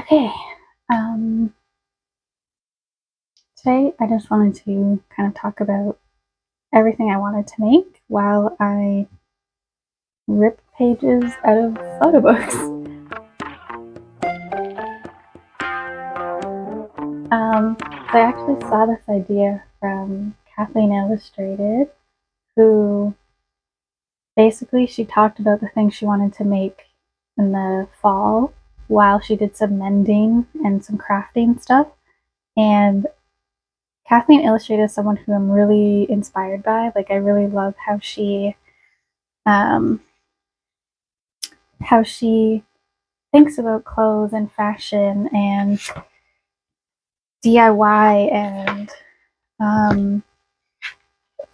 Okay, today I just wanted to kind of talk about everything I wanted to make while I rip pages out of photo books. So I actually saw this idea from Kathleen Illustrated, who basically she talked about the things she wanted to make in the fall while she did some mending and some crafting stuff. And Kathleen Illustrated is someone who I'm really inspired by. Like, I really love um, how she thinks about clothes and fashion and DIY and um,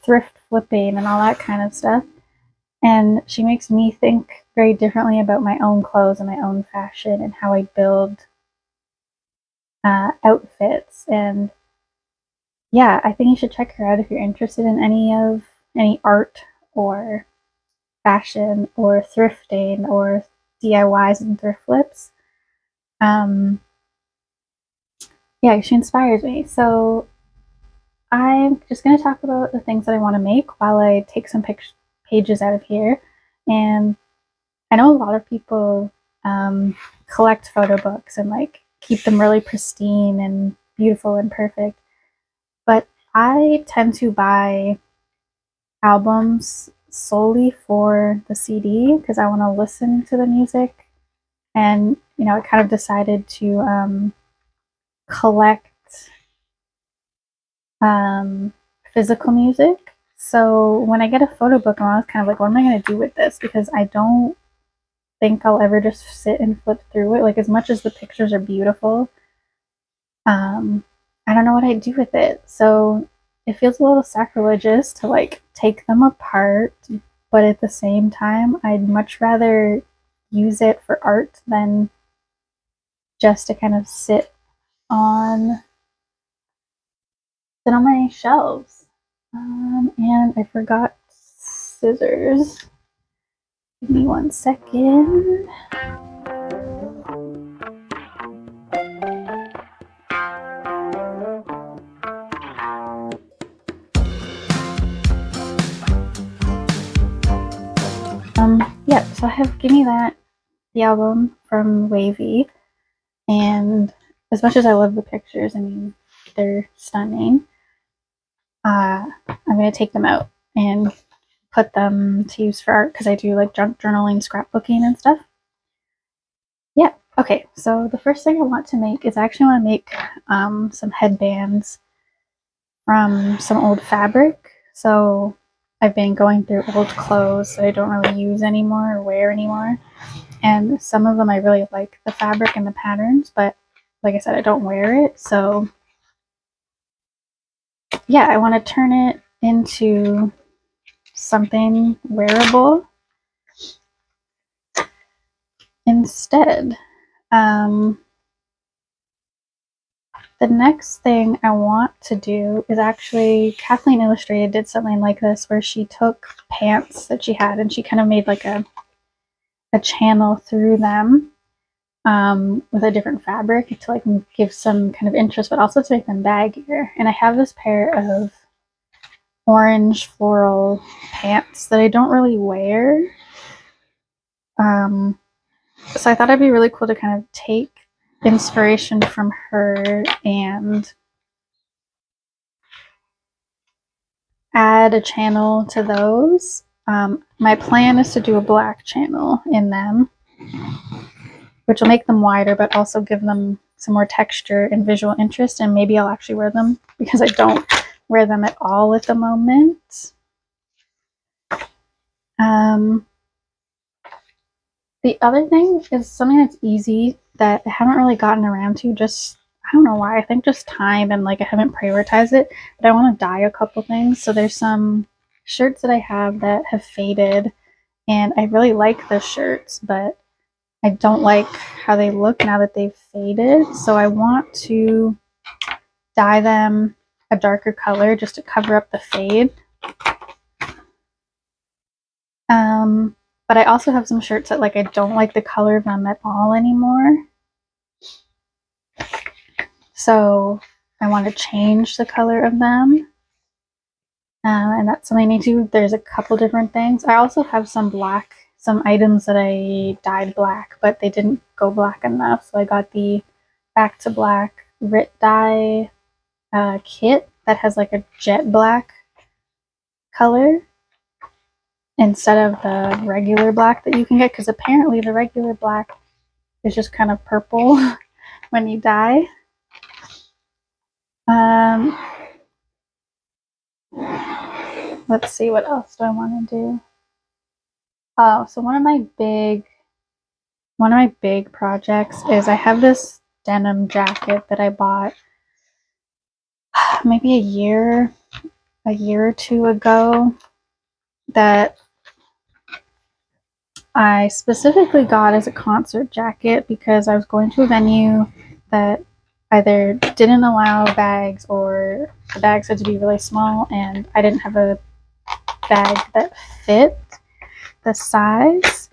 thrift flipping and all that kind of stuff. And she makes me think very differently about my own clothes and my own fashion and how I build outfits. And yeah, I think you should check her out if you're interested in any art or fashion or thrifting or DIYs and thrift flips. Um, yeah, she inspires me. So I'm just going to talk about the things that I want to make while I take some pages out of here. And I know a lot of people collect photo books and like keep them really pristine and beautiful and perfect. But I tend to buy albums solely for the CD because I want to listen to the music. And, I kind of decided to collect um, physical music. So when I get a photo book, I'm always kind of like, what am I going to do with this? Because I don't think I'll ever just sit and flip through it. Like, as much as the pictures are beautiful, um, I don't know what I'd do with it. So it feels a little sacrilegious to like take them apart, but at the same time, I'd much rather use it for art than just to kind of on sit on my shelves. And I forgot scissors. Give me 1 second. Yeah, so I have Gimme That, the album from WayV, and as much as I love the pictures, I mean, they're stunning. I'm gonna take them out and put them to use for art because I do like junk journaling, scrapbooking, and stuff. Yeah. Okay. So the first thing I want to make is I actually want to make some headbands from some old fabric. So I've been going through old clothes that I don't really use anymore or wear anymore. And some of them I really like the fabric and the patterns, but like I said, I don't wear it. So yeah, I want to turn it into something wearable instead. The next thing I want to do is actually, Kathleen Illustrated did something like this where she took pants that she had and she kind of made like a channel through them with a different fabric to like give some kind of interest, but also to make them baggier. And I have this pair of orange floral pants that I don't really wear. So I thought it'd be really cool to kind of take inspiration from her and add a channel to those. My plan is to do a black channel in them, which will make them wider, but also give them some more texture and visual interest. And maybe I'll actually wear them because I don't wear them at all at the moment. The other thing is something that's easy that I haven't really gotten around to. Just, I don't know why. I think just time and like I haven't prioritized it. But I want to dye a couple things. So there's some shirts that I have that have faded, and I really like the shirts, but I don't like how they look now that they've faded. So I want to dye them a darker color just to cover up the fade. But I also have some shirts that like I don't like the color of them at all anymore. So I want to change the color of them. And that's something I need to. There's a couple different things. I also have some items that I dyed black, but they didn't go black enough. So I got the Back to Black Rit dye kit that has like a jet black color instead of the regular black that you can get, because apparently the regular black is just kind of purple when you dye. Let's see, what else do I want to do? Oh, so one of my big projects is I have this denim jacket that I bought maybe a year or two ago, that I specifically got as a concert jacket because I was going to a venue that either didn't allow bags or the bags had to be really small, and I didn't have a bag that fit the size.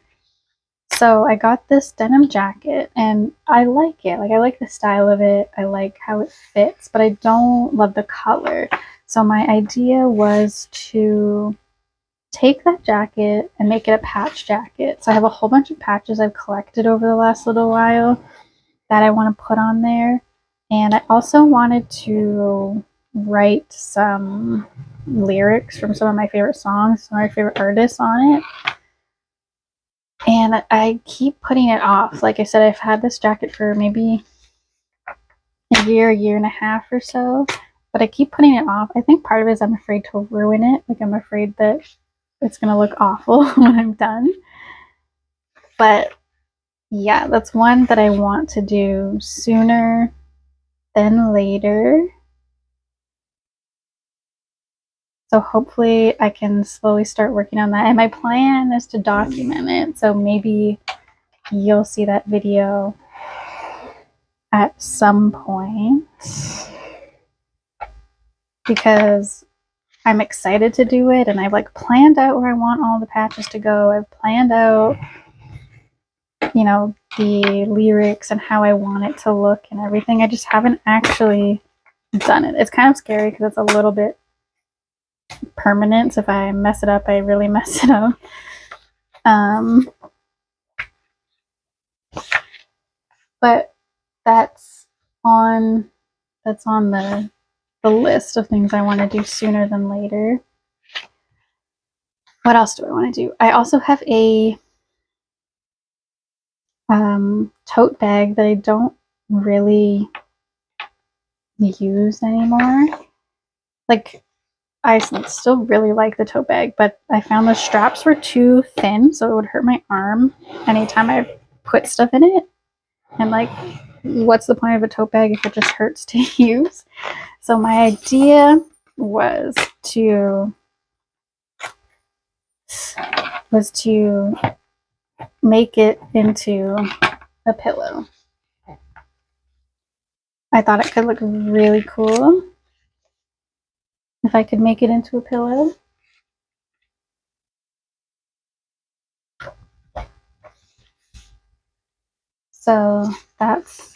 So I got this denim jacket and I like it. Like, I like the style of it. I like how it fits, but I don't love the color. So my idea was to take that jacket and make it a patch jacket. So I have a whole bunch of patches I've collected over the last little while that I want to put on there. And I also wanted to write some lyrics from some of my favorite songs, some of my favorite artists on it. And I keep putting it off. Like I said, I've had this jacket for maybe a year and a half or so, but I keep putting it off. I think part of it is I'm afraid to ruin it. Like, I'm afraid that it's going to look awful when I'm done. But yeah, that's one that I want to do sooner than later. So hopefully I can slowly start working on that. And my plan is to document it. So maybe you'll see that video at some point, because I'm excited to do it, and I've like planned out where I want all the patches to go. I've planned out, the lyrics and how I want it to look and everything. I just haven't actually done it. It's kind of scary because it's a little bit permanent. So if I mess it up, I really mess it up. But that's on the list of things I want to do sooner than later. What else do I want to do? I also have a tote bag that I don't really use anymore. Like, I still really like the tote bag, but I found the straps were too thin, so it would hurt my arm anytime I put stuff in it. And like, what's the point of a tote bag if it just hurts to use? So my idea was to make it into a pillow. I thought it could look really cool if I could make it into a pillow. So that's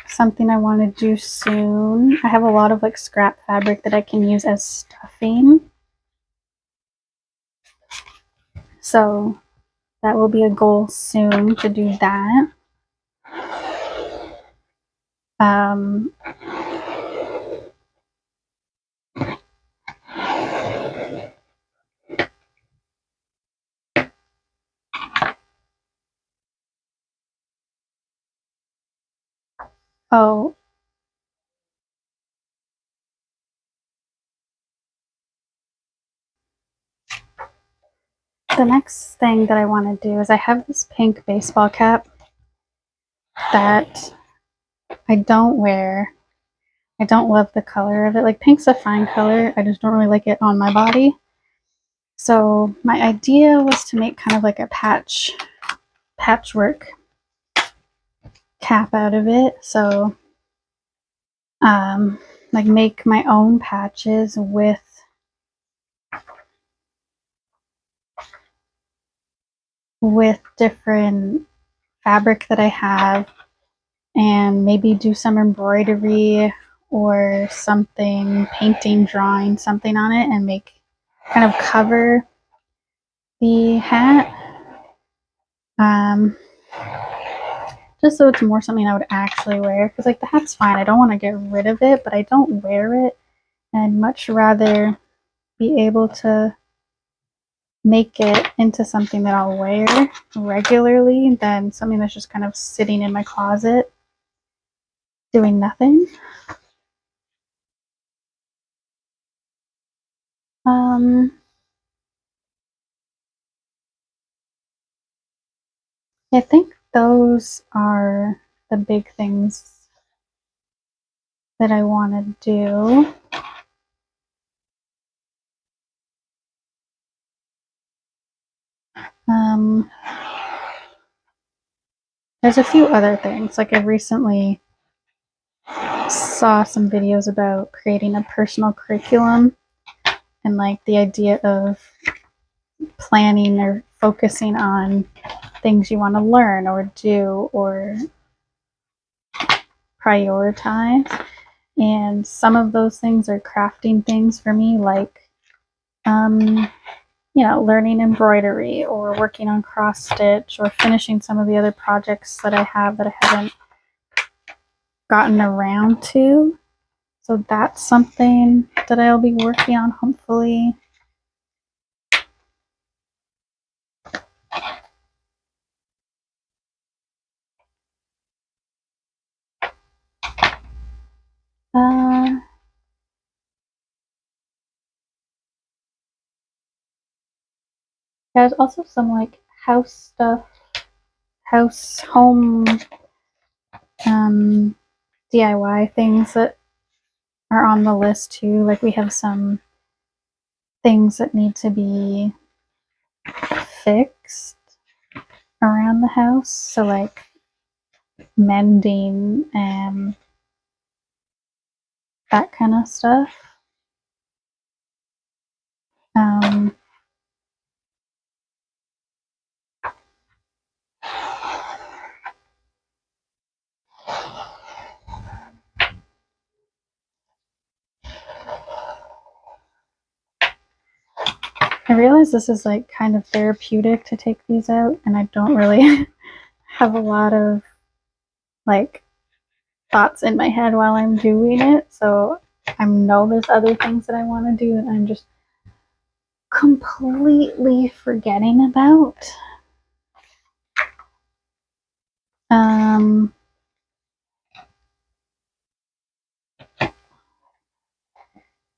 something I want to do soon. I have a lot of like scrap fabric that I can use as stuffing. So that will be a goal soon, to do that. Um, oh, the next thing that I want to do is I have this pink baseball cap that I don't wear. I don't love the color of it. Like, pink's a fine color. I just don't really like it on my body. So my idea was to make kind of like a patchwork cap out of it. So like, make my own patches with different fabric that I have, and maybe do some embroidery or something, painting, drawing something on it, and make kind of cover the hat. Just so it's more something I would actually wear, because like the hat's fine, I don't want to get rid of it, but I don't wear it, and I'd much rather be able to make it into something that I'll wear regularly than something that's just kind of sitting in my closet doing nothing. I think those are the big things that I want to do. There's a few other things. Like I recently saw some videos about creating a personal curriculum and like the idea of planning or focusing on things you want to learn or do or prioritize. And some of those things are crafting things for me, like learning embroidery or working on cross stitch or finishing some of the other projects that I have that I haven't gotten around to. So that's something that I'll be working on, hopefully. There's also some like house stuff, home DIY things that are on the list too. Like we have some things that need to be fixed around the house. So like mending and that kind of stuff. I realize this is like kind of therapeutic to take these out, and I don't really have a lot of like thoughts in my head while I'm doing it. So I know there's other things that I want to do that I'm just completely forgetting about.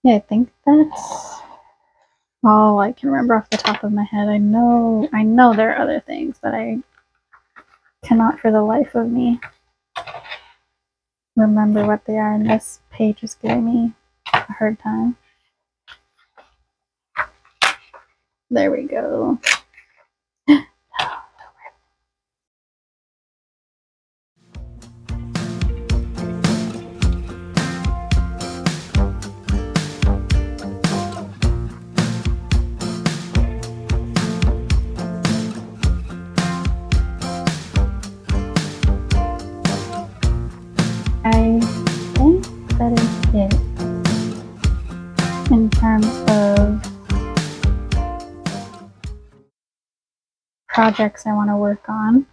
Yeah, I think that's all I can remember off the top of my head. I know there are other things that I cannot for the life of me remember what they are, and this page is giving me a hard time. There we go. I think that is it in terms of projects I want to work on.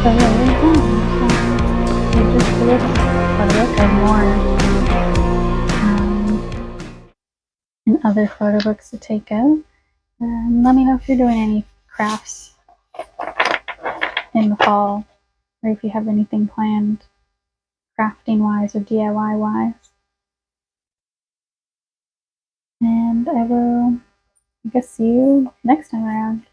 So yeah, you just do it photo book or more and other photo books to take out. Let me know if you're doing any crafts in the fall, or if you have anything planned crafting wise or DIY wise. And I will, I guess, see you next time around.